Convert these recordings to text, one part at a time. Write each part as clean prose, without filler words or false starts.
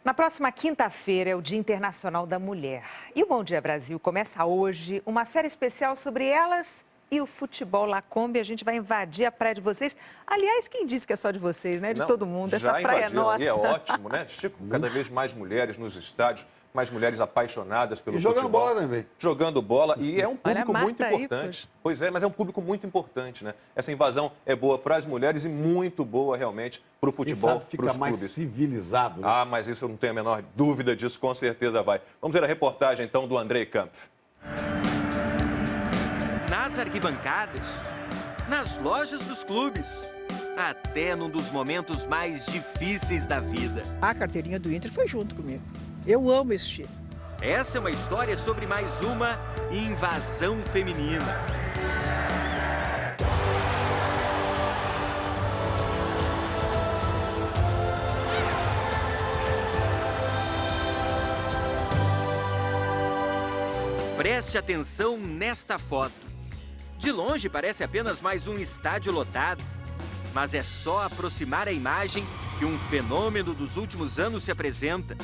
Na próxima quinta-feira é o Dia Internacional da Mulher. E o Bom Dia Brasil começa hoje uma série especial sobre elas e o futebol Lacombe. A gente vai invadir a praia de vocês. Aliás, quem disse que é só de vocês, né? De Não, todo mundo. Essa já praia é invadiram nossa. ali, é ótimo, né, Chico? Cada vez mais mulheres nos estádios, mais mulheres apaixonadas pelo futebol. Jogando bola, né, velho? Jogando bola. E é um Olha a público muito Marta aí, importante. Pois é, mas é um público muito importante, né? Essa invasão é boa para as mulheres e muito boa, realmente, para o Quem futebol, sabe para fica os mais clubes. civilizado, né? Ah, mas isso eu não tenho a menor dúvida disso, com certeza vai. Vamos ver a reportagem, então, do Andrei Camp. Nas arquibancadas, nas lojas dos clubes, até num dos momentos mais difíceis da vida. A carteirinha do Inter foi junto comigo. Eu amo esse time. Essa é uma história sobre mais uma invasão feminina. Preste atenção nesta foto. De longe parece apenas mais um estádio lotado, mas é só aproximar a imagem que um fenômeno dos últimos anos se apresenta.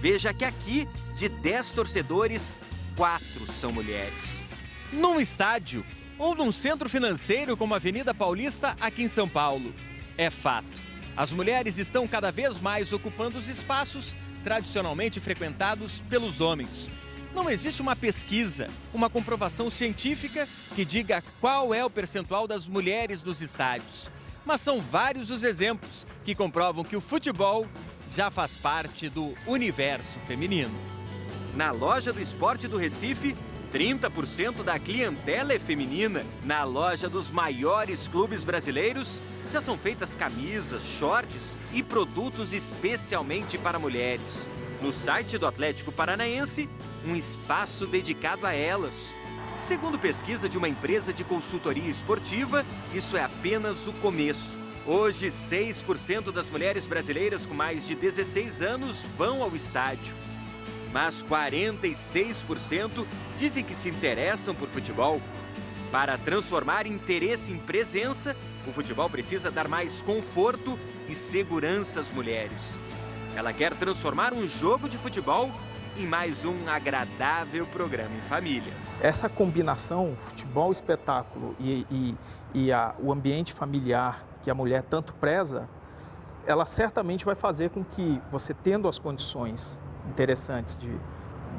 Veja que aqui, de 10 torcedores, 4 são mulheres. Num estádio ou num centro financeiro como a Avenida Paulista, aqui em São Paulo. É fato, as mulheres estão cada vez mais ocupando os espaços tradicionalmente frequentados pelos homens. Não existe uma pesquisa, uma comprovação científica que diga qual é o percentual das mulheres nos estádios. Mas são vários os exemplos que comprovam que o futebol já faz parte do universo feminino. Na loja do esporte do Recife, 30% da clientela é feminina. Na loja dos maiores clubes brasileiros, já são feitas camisas, shorts e produtos especialmente para mulheres. No site do Atlético Paranaense, um espaço dedicado a elas. Segundo pesquisa de uma empresa de consultoria esportiva, isso é apenas o começo. Hoje, 6% das mulheres brasileiras com mais de 16 anos vão ao estádio. Mas 46% dizem que se interessam por futebol. Para transformar interesse em presença, o futebol precisa dar mais conforto e segurança às mulheres. Ela quer transformar um jogo de futebol em mais um agradável programa em família. Essa combinação, futebol, espetáculo o ambiente familiar que a mulher tanto preza, ela certamente vai fazer com que você, tendo as condições interessantes de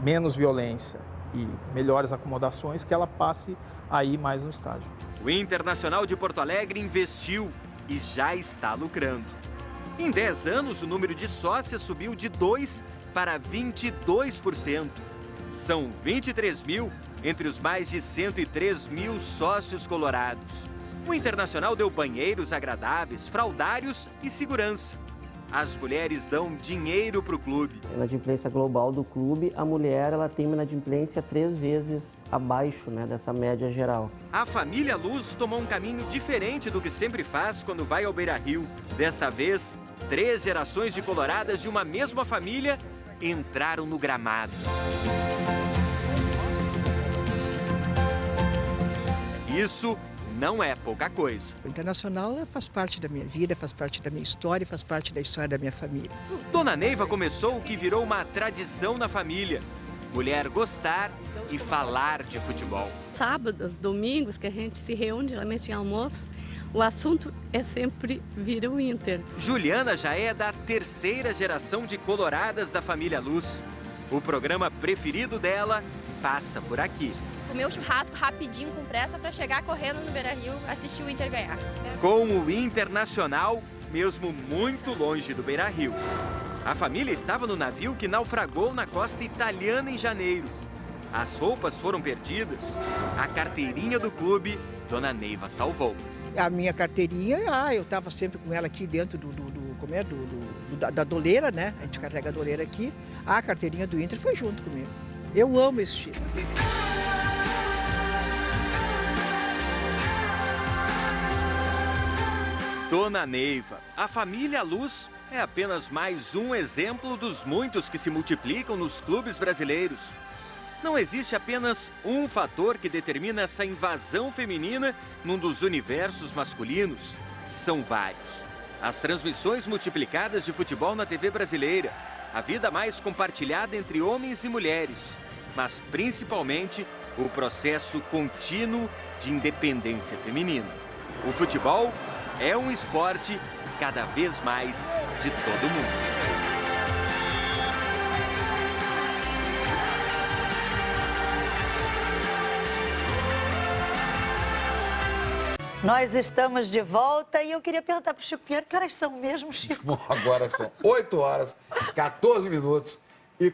menos violência e melhores acomodações, que ela passe a ir mais no estádio. O Internacional de Porto Alegre investiu e já está lucrando. Em 10 anos, o número de sócias subiu de 2% para 22%. São 23 mil entre os mais de 103 mil sócios colorados. O Internacional deu banheiros agradáveis, fraldários e segurança. As mulheres dão dinheiro para o clube. A inadimplência global do clube, a mulher ela tem uma inadimplência 3 vezes abaixo, né, dessa média geral. A família Luz tomou um caminho diferente do que sempre faz quando vai ao Beira-Rio. Desta vez, 3 gerações de coloradas de uma mesma família entraram no gramado. Isso não é pouca coisa. O Internacional faz parte da minha vida, faz parte da minha história, faz parte da história da minha família. Dona Neiva começou o que virou uma tradição na família. Mulher gostar e falar de futebol. Sábados, domingos, que a gente se reúne, geralmente em almoço, o assunto é sempre vir o Inter. Juliana já é da 3ª geração de coloradas da família Luz. O programa preferido dela passa por aqui. Comer o churrasco rapidinho, com pressa, para chegar correndo no Beira-Rio, assistir o Inter ganhar. Com o Internacional, mesmo muito longe do Beira-Rio. A família estava no navio que naufragou na costa italiana em janeiro. As roupas foram perdidas. A carteirinha do clube, Dona Neiva salvou. A minha carteirinha, eu estava sempre com ela aqui dentro da doleira, né? A gente carrega a doleira aqui. A carteirinha do Inter foi junto comigo. Eu amo esse time. Dona Neiva, a família Luz é apenas mais um exemplo dos muitos que se multiplicam nos clubes brasileiros. Não existe apenas um fator que determina essa invasão feminina num dos universos masculinos. São vários. As transmissões multiplicadas de futebol na TV brasileira, a vida mais compartilhada entre homens e mulheres, mas principalmente o processo contínuo de independência feminina. O futebol é um esporte cada vez mais de todo mundo. Nós estamos de volta e eu queria perguntar para o Chico Pinheiro que horas são mesmo, Chico? Bom, agora são 8 horas, 14 minutos e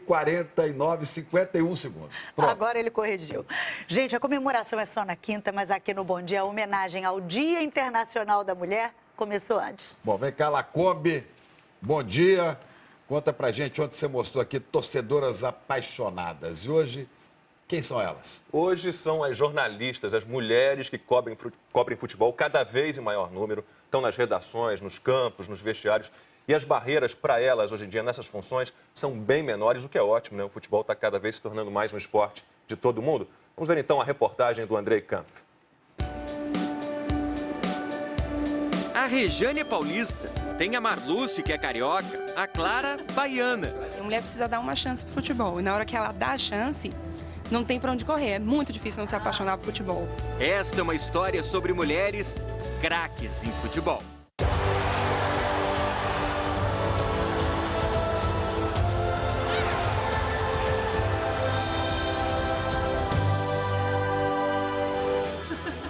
51 segundos. Pronto. Agora ele corrigiu. Gente, a comemoração é só na quinta, mas aqui no Bom Dia, a homenagem ao Dia Internacional da Mulher começou antes. Bom, vem cá, Lacombe. Bom dia. Conta pra gente, ontem você mostrou aqui torcedoras apaixonadas. E hoje, quem são elas? Hoje são as jornalistas, as mulheres que cobrem futebol cada vez em maior número, estão nas redações, nos campos, nos vestiários. E as barreiras para elas, hoje em dia, nessas funções, são bem menores, o que é ótimo, né? O futebol está cada vez se tornando mais um esporte de todo mundo. Vamos ver, então, a reportagem do Andrei Kampf. A Rejane é paulista, tem a Marluce, que é carioca, a Clara, baiana. A mulher precisa dar uma chance pro futebol, e na hora que ela dá a chance, não tem para onde correr. É muito difícil não se apaixonar por futebol. Esta é uma história sobre mulheres craques em futebol.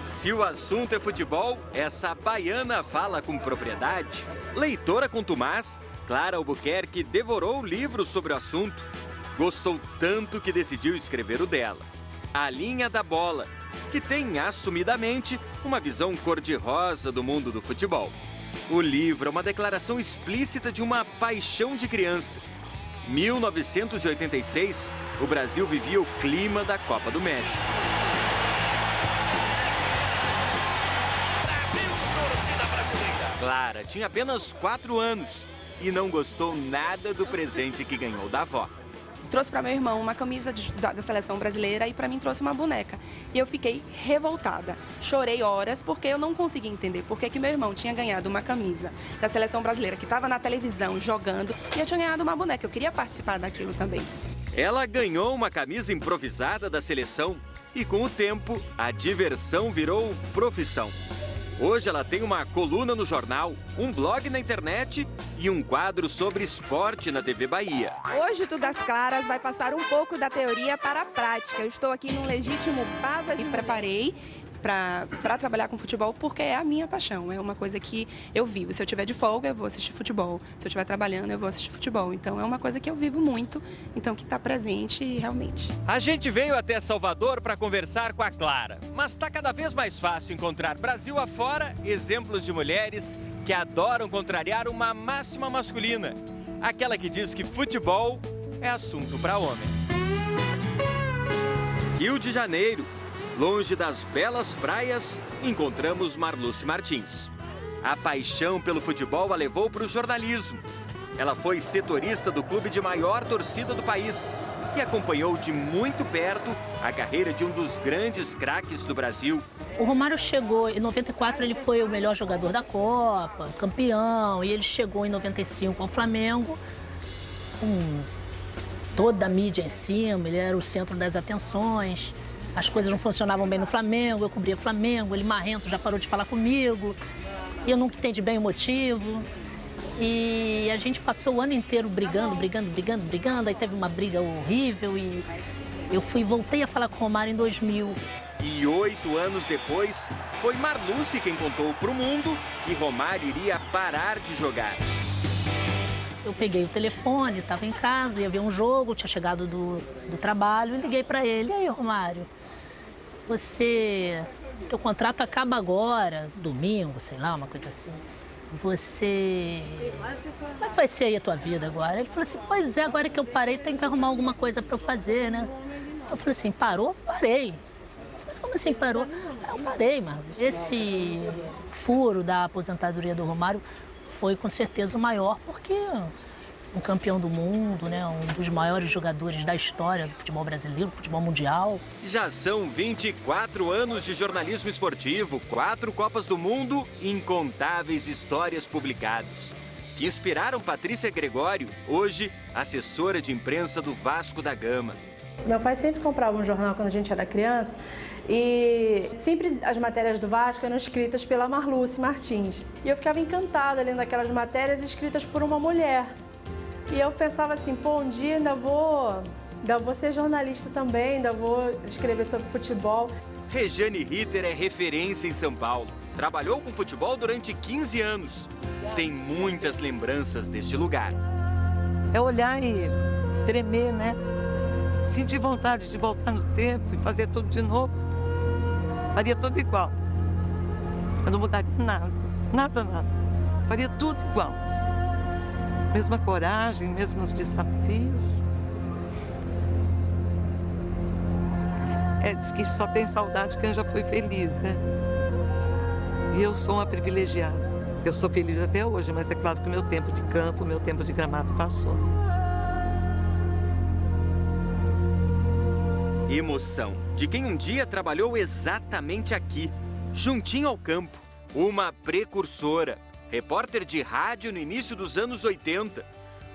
Se o assunto é futebol, essa baiana fala com propriedade. Leitora contumaz, Clara Albuquerque devorou livros sobre o assunto. Gostou tanto que decidiu escrever o dela, A Linha da Bola, que tem assumidamente uma visão cor-de-rosa do mundo do futebol. O livro é uma declaração explícita de uma paixão de criança. 1986, o Brasil vivia o clima da Copa do México. Clara tinha apenas 4 anos e não gostou nada do presente que ganhou da avó. Trouxe para meu irmão uma camisa da seleção brasileira e para mim trouxe uma boneca. E eu fiquei revoltada. Chorei horas porque eu não conseguia entender por que meu irmão tinha ganhado uma camisa da seleção brasileira que estava na televisão jogando e eu tinha ganhado uma boneca. Eu queria participar daquilo também. Ela ganhou uma camisa improvisada da seleção e, com o tempo, a diversão virou profissão. Hoje ela tem uma coluna no jornal, um blog na internet e um quadro sobre esporte na TV Bahia. Hoje, Tudo às Claras vai passar um pouco da teoria para a prática. Eu estou aqui num legítimo baba de... Me preparei para trabalhar com futebol porque é a minha paixão. É uma coisa que eu vivo. Se eu estiver de folga, eu vou assistir futebol. Se eu estiver trabalhando, eu vou assistir futebol. Então, é uma coisa que eu vivo muito, então que está presente realmente. A gente veio até Salvador para conversar com a Clara, mas está cada vez mais fácil encontrar Brasil afora exemplos de mulheres que adoram contrariar uma máxima masculina, aquela que diz que futebol é assunto para homem. Rio de Janeiro. Longe das belas praias, encontramos Marluce Martins. A paixão pelo futebol a levou para o jornalismo. Ela foi setorista do clube de maior torcida do país e acompanhou de muito perto a carreira de um dos grandes craques do Brasil. O Romário chegou, em 94 ele foi o melhor jogador da Copa, campeão, e ele chegou em 95 ao Flamengo, com toda a mídia em cima, ele era o centro das atenções. As coisas não funcionavam bem no Flamengo, eu cobria Flamengo, ele marrento já parou de falar comigo, e eu nunca entendi bem o motivo. E a gente passou o ano inteiro brigando, aí teve uma briga horrível e eu voltei a falar com o Romário em 2000. E 8 anos depois, foi Marluce quem contou para o mundo que Romário iria parar de jogar. Eu peguei o telefone, estava em casa, ia ver um jogo, tinha chegado do trabalho e liguei para ele. E aí, Romário, teu contrato acaba agora, domingo, sei lá, uma coisa assim. Como é que vai ser aí a tua vida agora? Ele falou assim, pois é, agora que eu parei, tem que arrumar alguma coisa para eu fazer, né? Eu falei assim, parou? Parei. Mas como assim parou? Eu parei, mano. Esse furo da aposentadoria do Romário foi com certeza o maior, porque um campeão do mundo, né, um dos maiores jogadores da história do futebol brasileiro, do futebol mundial. Já são 24 anos de jornalismo esportivo, 4 Copas do Mundo e incontáveis histórias publicadas. que inspiraram Patrícia Gregório, hoje assessora de imprensa do Vasco da Gama. Meu pai sempre comprava um jornal quando a gente era criança e sempre as matérias do Vasco eram escritas pela Marluce Martins. E eu ficava encantada lendo aquelas matérias escritas por uma mulher. E eu pensava assim, pô, um dia ainda vou ser jornalista também, ainda vou escrever sobre futebol. Rejane Ritter é referência em São Paulo. Trabalhou com futebol durante 15 anos. Tem muitas lembranças deste lugar. É olhar e tremer, né? Sentir vontade de voltar no tempo e fazer tudo de novo. Faria tudo igual. Eu não mudaria nada. Nada. Faria tudo igual. Mesma coragem, mesmos desafios. Diz que só tem saudade quem já foi feliz, né? E eu sou uma privilegiada. Eu sou feliz até hoje, mas é claro que o meu tempo de campo, o meu tempo de gramado passou. Emoção de quem um dia trabalhou exatamente aqui, juntinho ao campo. Uma precursora, repórter de rádio no início dos anos 80.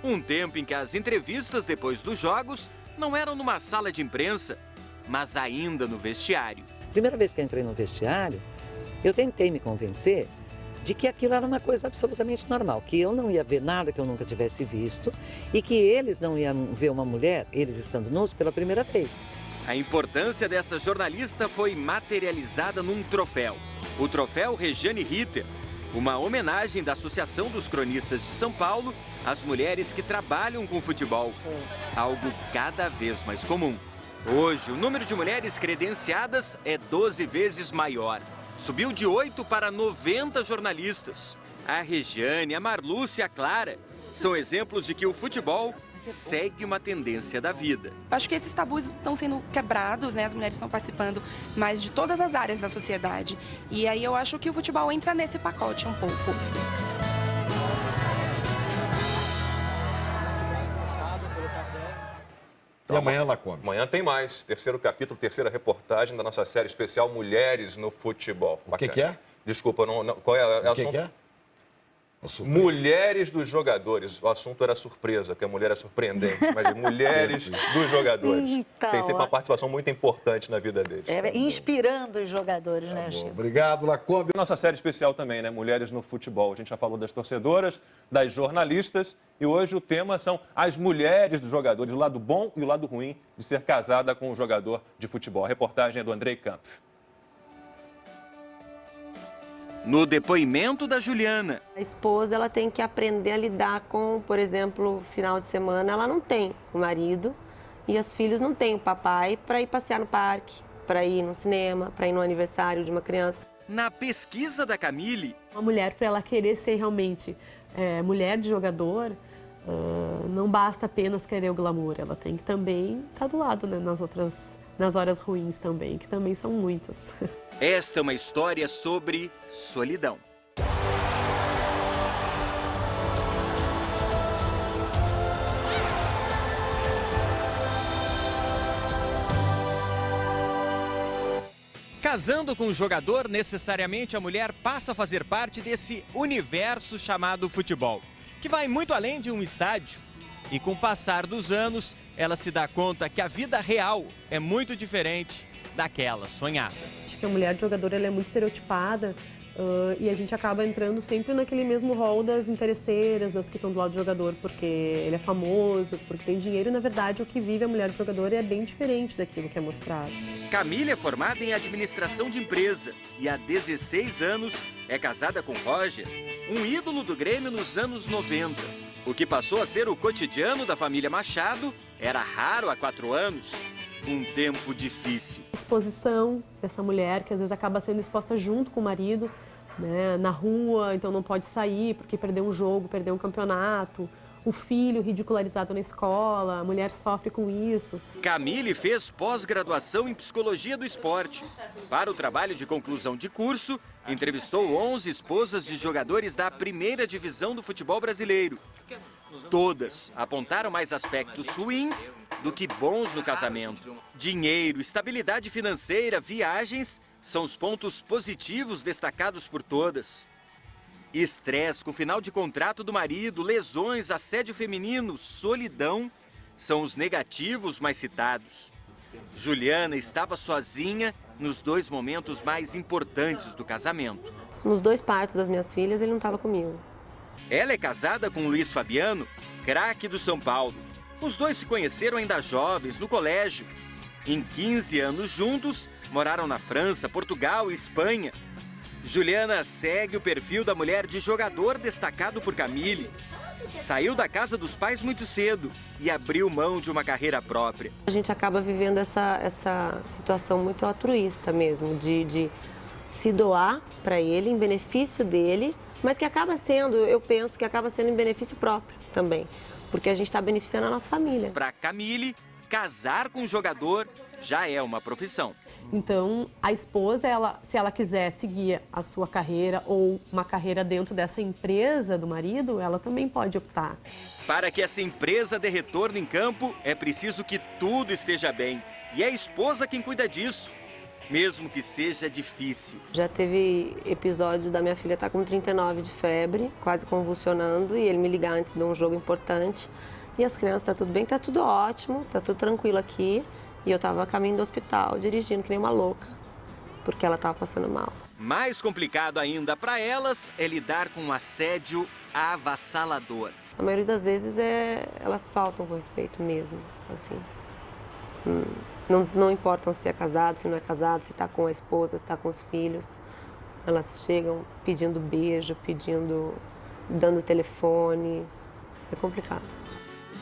Um tempo em que as entrevistas depois dos jogos não eram numa sala de imprensa, mas ainda no vestiário. Primeira vez que eu entrei no vestiário, eu tentei me convencer de que aquilo era uma coisa absolutamente normal, que eu não ia ver nada que eu nunca tivesse visto e que eles não iam ver uma mulher, eles estando nus, pela primeira vez. A importância dessa jornalista foi materializada num troféu. O troféu Rejane Ritter, uma homenagem da Associação dos Cronistas de São Paulo às mulheres que trabalham com futebol. Algo cada vez mais comum. Hoje, o número de mulheres credenciadas é 12 vezes maior. Subiu de 8 para 90 jornalistas. A Rejane, a Marluce e a Clara são exemplos de que o futebol segue uma tendência da vida. Acho que esses tabus estão sendo quebrados, né? As mulheres estão participando mais de todas as áreas da sociedade. E aí eu acho que o futebol entra nesse pacote um pouco. E amanhã ela come. Amanhã tem mais. Terceiro capítulo, terceira reportagem da nossa série especial Mulheres no Futebol. O que é? Desculpa, qual é o que é? Mulheres dos jogadores. O assunto era surpresa, porque a mulher é surpreendente, mas mulheres dos jogadores. Então, tem sempre uma participação muito importante na vida deles. Inspirando os jogadores, né, Chico? Obrigado, Lacombe. Nossa série especial também, né? Mulheres no Futebol. A gente já falou das torcedoras, das jornalistas, e hoje o tema são as mulheres dos jogadores, o lado bom e o lado ruim de ser casada com um jogador de futebol. A reportagem é do Andrei Kampf. No depoimento da Juliana. A esposa ela tem que aprender a lidar com, por exemplo, final de semana ela não tem o marido e os filhos não têm o papai para ir passear no parque, para ir no cinema, para ir no aniversário de uma criança. Na pesquisa da Camille... Uma mulher, para ela querer ser realmente mulher de jogador, não basta apenas querer o glamour, ela tem que também estar do lado, né, nas horas ruins também, que também são muitas. Esta é uma história sobre solidão. Casando com um jogador, necessariamente a mulher passa a fazer parte desse universo chamado futebol, que vai muito além de um estádio. E com o passar dos anos, ela se dá conta que a vida real é muito diferente daquela sonhada. Acho que a mulher de jogador ela é muito estereotipada e a gente acaba entrando sempre naquele mesmo rol das interesseiras, das que estão do lado do jogador porque ele é famoso, porque tem dinheiro. E, na verdade, o que vive a mulher de jogador é bem diferente daquilo que é mostrado. Camille é formada em administração de empresa e há 16 anos é casada com Roger, um ídolo do Grêmio nos anos 90. O que passou a ser o cotidiano da família Machado era raro há 4 anos. Um tempo difícil. Exposição dessa mulher que às vezes acaba sendo exposta junto com o marido, né, na rua, então não pode sair porque perdeu um jogo, perdeu um campeonato. O filho ridicularizado na escola, a mulher sofre com isso. Camille fez pós-graduação em Psicologia do Esporte. Para o trabalho de conclusão de curso, entrevistou 11 esposas de jogadores da primeira divisão do futebol brasileiro. Todas apontaram mais aspectos ruins do que bons no casamento. Dinheiro, estabilidade financeira, viagens são os pontos positivos destacados por todas. Estresse com o final de contrato do marido, lesões, assédio feminino, solidão são os negativos mais citados. Juliana estava sozinha nos 2 momentos mais importantes do casamento. Nos 2 partos das minhas filhas, ele não estava comigo. Ela é casada com Luiz Fabiano, craque do São Paulo. Os 2 se conheceram ainda jovens, no colégio. Em 15 anos juntos, moraram na França, Portugal e Espanha. Juliana segue o perfil da mulher de jogador destacado por Camille. Saiu da casa dos pais muito cedo e abriu mão de uma carreira própria. A gente acaba vivendo essa situação muito altruísta mesmo, de se doar para ele, em benefício dele, mas que acaba sendo, eu penso que acaba sendo em benefício próprio também, porque a gente está beneficiando a nossa família. Para Camille, casar com um jogador já é uma profissão. Então, a esposa, se ela quiser seguir a sua carreira ou uma carreira dentro dessa empresa do marido, ela também pode optar. Para que essa empresa dê retorno em campo, é preciso que tudo esteja bem. E é a esposa quem cuida disso, mesmo que seja difícil. Já teve episódios da minha filha estar com 39 de febre, quase convulsionando, e ele me ligar antes de um jogo importante. E as crianças, tá tudo bem, tá tudo ótimo, tá tudo tranquilo aqui. E eu estava a caminho do hospital, dirigindo que nem uma louca, porque ela estava passando mal. Mais complicado ainda para elas é lidar com um assédio avassalador. A maioria das vezes elas faltam com respeito mesmo, assim. Não importam se é casado, se não é casado, se está com a esposa, se está com os filhos. Elas chegam pedindo beijo, dando telefone. É complicado.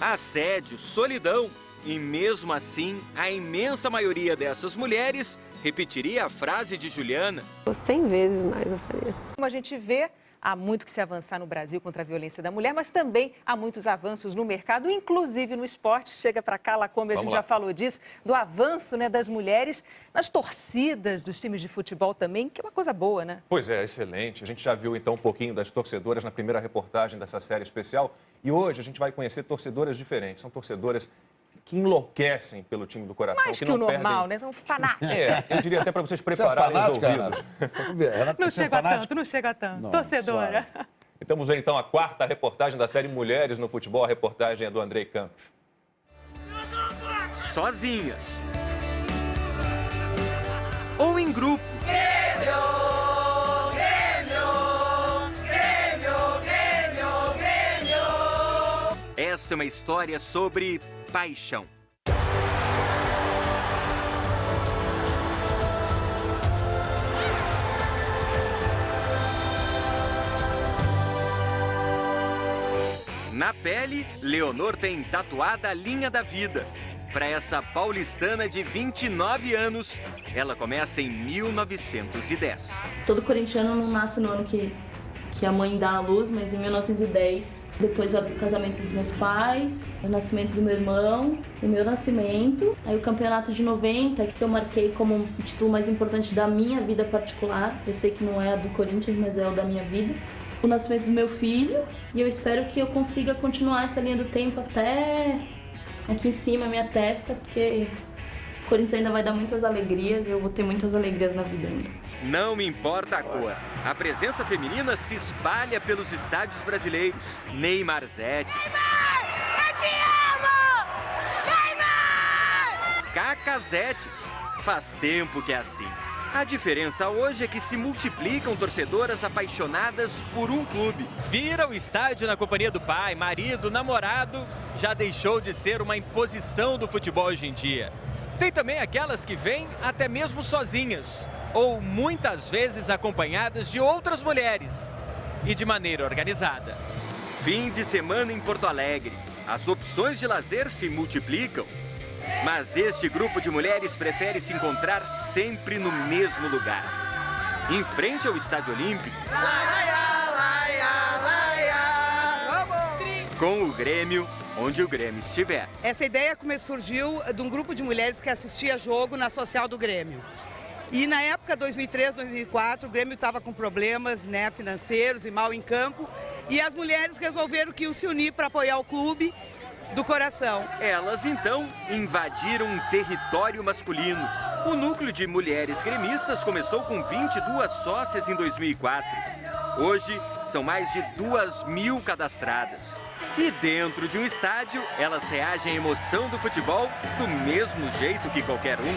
Assédio, solidão. E mesmo assim, a imensa maioria dessas mulheres repetiria a frase de Juliana. 100 vezes mais eu faria. Como a gente vê, há muito que se avançar no Brasil contra a violência da mulher, mas também há muitos avanços no mercado, inclusive no esporte. Chega para cá, Lacombe, a gente já falou disso, do avanço, né, das mulheres nas torcidas dos times de futebol também, que é uma coisa boa, né? Pois é, excelente. A gente já viu então um pouquinho das torcedoras na primeira reportagem dessa série especial. E hoje a gente vai conhecer torcedoras diferentes. São torcedoras que enlouquecem pelo time do coração. Mais que o normal, né? São fanáticos. Eu diria até para vocês prepararem os ouvidos. Vamos ver, Renata, não chega tanto, não chega tanto. Não, torcedora. Estamos vendo então a 4ª reportagem da série Mulheres no Futebol. A reportagem é do Andrei Campos. Sozinhas. Ou em grupo. Esta é uma história sobre paixão. Na pele, Leonor tem tatuada a linha da vida. Para essa paulistana de 29 anos, ela começa em 1910. Todo corintiano não nasce no ano que a mãe dá à luz, mas em 1910, depois do casamento dos meus pais, o nascimento do meu irmão, o meu nascimento, aí o campeonato de 90, que eu marquei como o título mais importante da minha vida particular. Eu sei que não é a do Corinthians, mas é o da minha vida. O nascimento do meu filho, e eu espero que eu consiga continuar essa linha do tempo até aqui em cima, a minha testa, porque o Corinthians ainda vai dar muitas alegrias e eu vou ter muitas alegrias na vida ainda. Não me importa a cor. A presença feminina se espalha pelos estádios brasileiros. Neymar Zetes. Neymar, eu te amo! Neymar! Cacá Zetes. Faz tempo que é assim. A diferença hoje é que se multiplicam torcedoras apaixonadas por um clube. Vir ao estádio na companhia do pai, marido, namorado, já deixou de ser uma imposição do futebol hoje em dia. Tem também aquelas que vêm até mesmo sozinhas, ou muitas vezes acompanhadas de outras mulheres, e de maneira organizada. Fim de semana em Porto Alegre. As opções de lazer se multiplicam. Mas este grupo de mulheres prefere se encontrar sempre no mesmo lugar. Em frente ao Estádio Olímpico, com o Grêmio, onde o Grêmio estiver. Essa ideia surgiu de um grupo de mulheres que assistia jogo na social do Grêmio. E na época 2003, 2004, o Grêmio estava com problemas, né, financeiros e mal em campo. E as mulheres resolveram que iam se unir para apoiar o clube do coração. Elas, então, invadiram um território masculino. O núcleo de mulheres gremistas começou com 22 sócias em 2004. Hoje, são mais de 2.000 cadastradas. E dentro de um estádio, elas reagem à emoção do futebol do mesmo jeito que qualquer um.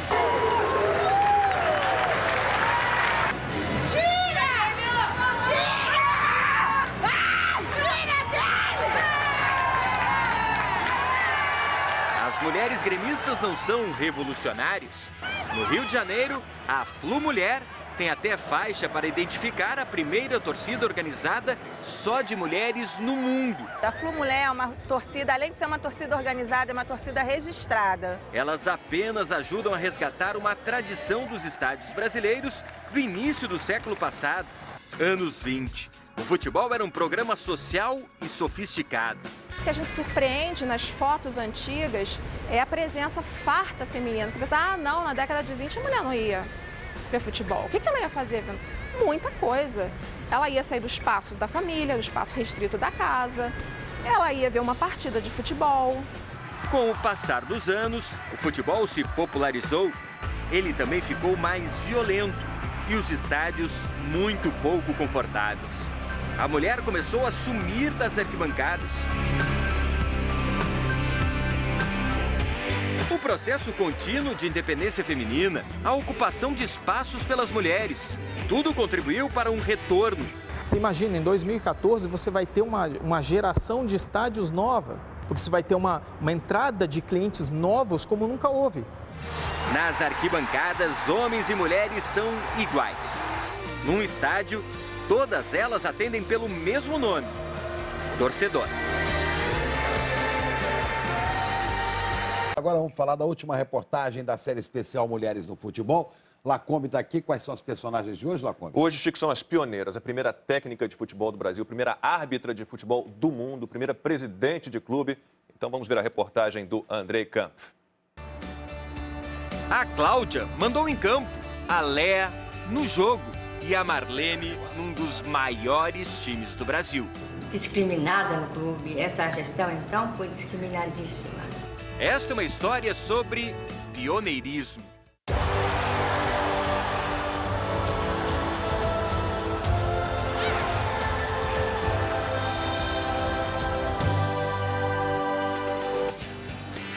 As mulheres gremistas não são revolucionárias. No Rio de Janeiro, a Flu Mulher tem até faixa para identificar a primeira torcida organizada só de mulheres no mundo. A Flu Mulher é uma torcida, além de ser uma torcida organizada, é uma torcida registrada. Elas apenas ajudam a resgatar uma tradição dos estádios brasileiros do início do século passado, anos 20. O futebol era um programa social e sofisticado. O que a gente surpreende nas fotos antigas é a presença farta feminina. Você pensa, ah, não, na década de 20 a mulher não ia ver futebol. O que ela ia fazer? Muita coisa. Ela ia sair do espaço da família, do espaço restrito da casa. Ela ia ver uma partida de futebol. Com o passar dos anos, o futebol se popularizou. Ele também ficou mais violento e os estádios muito pouco confortáveis. A mulher começou a sumir das arquibancadas. O processo contínuo de independência feminina, a ocupação de espaços pelas mulheres, tudo contribuiu para um retorno. Você imagina, em 2014 você vai ter uma geração de estádios nova, porque você vai ter uma entrada de clientes novos como nunca houve. Nas arquibancadas, homens e mulheres são iguais. Num estádio, todas elas atendem pelo mesmo nome: torcedor. Agora vamos falar da última reportagem da série especial Mulheres no Futebol. Lacombe está aqui. Quais são as personagens de hoje, Lacombe? Hoje, Chico, são as pioneiras. A primeira técnica de futebol do Brasil, primeira árbitra de futebol do mundo, primeira presidente de clube. Então vamos ver a reportagem do Andrei Camp. A Cláudia mandou em campo, a Léa no jogo e a Marlene num dos maiores times do Brasil. Discriminada no clube. Essa gestão, então, foi discriminadíssima. Esta é uma história sobre pioneirismo.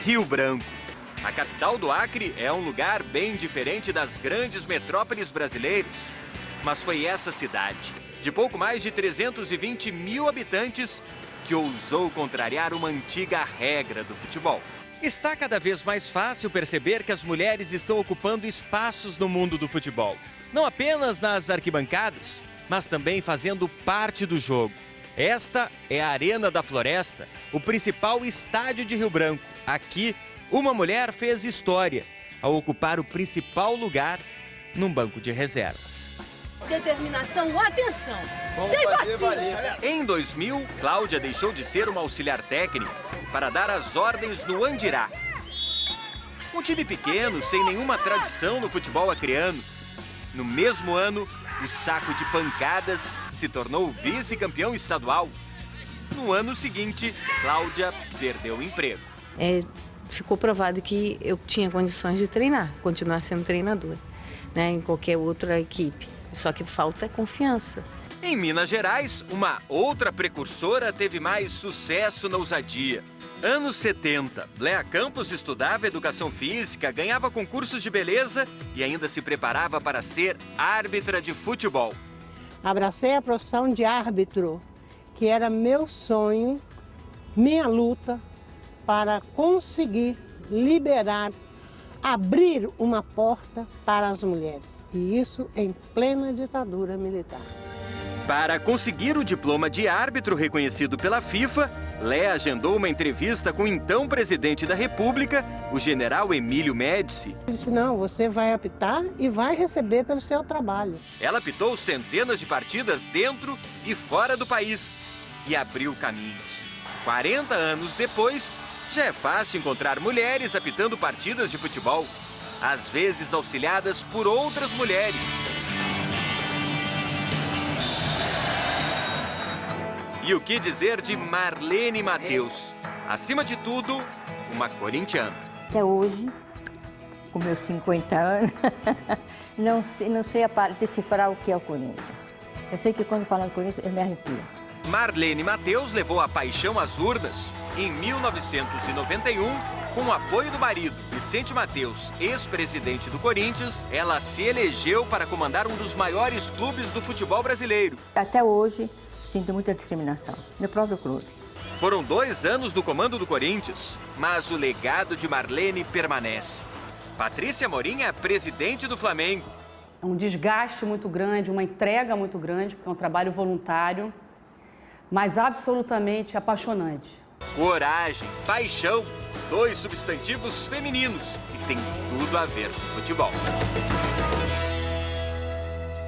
Rio Branco. A capital do Acre é um lugar bem diferente das grandes metrópoles brasileiras. Mas foi essa cidade, de pouco mais de 320 mil habitantes, que ousou contrariar uma antiga regra do futebol. Está cada vez mais fácil perceber que as mulheres estão ocupando espaços no mundo do futebol. Não apenas nas arquibancadas, mas também fazendo parte do jogo. Esta é a Arena da Floresta, o principal estádio de Rio Branco. Aqui, uma mulher fez história ao ocupar o principal lugar num banco de reservas. Determinação, atenção! Sem vacina! Em 2000, Cláudia deixou de ser uma auxiliar técnica para dar as ordens no Andirá. Um time pequeno, sem nenhuma tradição no futebol acreano. No mesmo ano, o Saco de Pancadas se tornou vice-campeão estadual. No ano seguinte, Cláudia perdeu o emprego. Ficou provado que eu tinha condições de treinar, continuar sendo treinadora, né, em qualquer outra equipe. Só que falta confiança. Em Minas Gerais, uma outra precursora teve mais sucesso na ousadia. Anos 70, Léa Campos estudava educação física, ganhava concursos de beleza e ainda se preparava para ser árbitra de futebol. Abracei a profissão de árbitro, que era meu sonho, minha luta para conseguir liberar, abrir uma porta para as mulheres. E isso em plena ditadura militar. Para conseguir o diploma de árbitro reconhecido pela FIFA, Léa agendou uma entrevista com o então presidente da República, o general Emílio Médici. Ele disse, não, você vai apitar e vai receber pelo seu trabalho. Ela apitou centenas de partidas dentro e fora do país e abriu caminhos. 40 anos depois, já é fácil encontrar mulheres apitando partidas de futebol, às vezes auxiliadas por outras mulheres. E o que dizer de Marlene Matheus? Acima de tudo, uma corintiana. Até hoje, com meus 50 anos, não sei decifrar o que é o Corinthians. Eu sei que quando falam do Corinthians, eu me arrepio. Marlene Matheus levou a paixão às urnas em 1991. Com o apoio do marido, Vicente Matheus, ex-presidente do Corinthians, ela se elegeu para comandar um dos maiores clubes do futebol brasileiro. Até hoje, sinto muita discriminação no próprio clube. Foram 2 anos do comando do Corinthians, mas o legado de Marlene permanece. Patrícia Amorim é presidente do Flamengo. É um desgaste muito grande, uma entrega muito grande, porque é um trabalho voluntário, mas absolutamente apaixonante. Coragem, paixão, 2 substantivos femininos e tem tudo a ver com futebol.